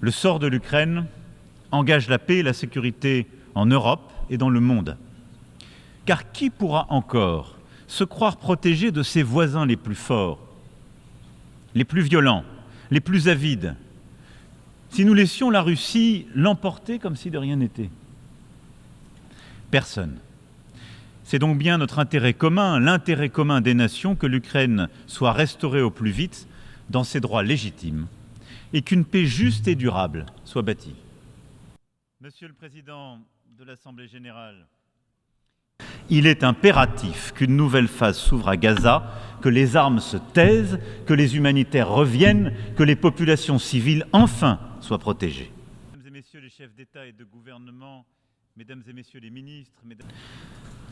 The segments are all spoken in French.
Le sort de l'Ukraine engage la paix et la sécurité en Europe et dans le monde. Car qui pourra encore se croire protégé de ses voisins les plus forts, les plus violents, les plus avides, si nous laissions la Russie l'emporter comme si de rien n'était? Personne. C'est donc bien notre intérêt commun, l'intérêt commun des nations, que l'Ukraine soit restaurée au plus vite dans ses droits légitimes et qu'une paix juste et durable soit bâtie. Monsieur le Président de l'Assemblée générale, il est impératif qu'une nouvelle phase s'ouvre à Gaza, que les armes se taisent, que les humanitaires reviennent, que les populations civiles enfin soient protégées. Mesdames et Messieurs les chefs d'État et de gouvernement, Mesdames et Messieurs les ministres,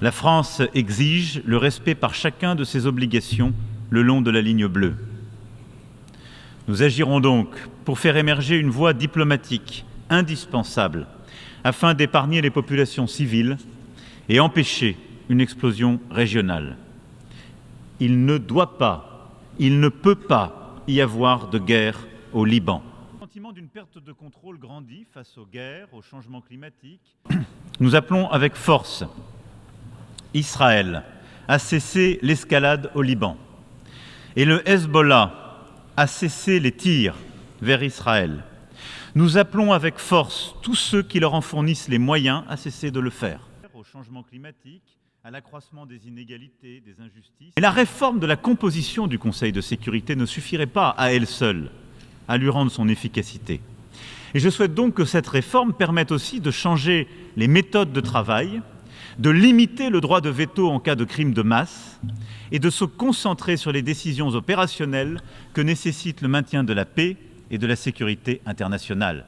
la France exige le respect par chacun de ses obligations le long de la ligne bleue. Nous agirons donc pour faire émerger une voie diplomatique indispensable afin d'épargner les populations civiles et empêcher une explosion régionale. Il ne doit pas, il ne peut pas y avoir de guerre au Liban. Le sentiment d'une perte de contrôle grandit face aux guerres, au changement climatique. Nous appelons avec force Israël à cesser l'escalade au Liban et le Hezbollah à cesser les tirs vers Israël. Nous appelons avec force tous ceux qui leur en fournissent les moyens à cesser de le faire. Au changement climatique, à l'accroissement des inégalités, des injustices. Et la réforme de la composition du Conseil de sécurité ne suffirait pas à elle seule à lui rendre son efficacité. Et je souhaite donc que cette réforme permette aussi de changer les méthodes de travail, de limiter le droit de veto en cas de crime de masse et de se concentrer sur les décisions opérationnelles que nécessite le maintien de la paix et de la sécurité internationale.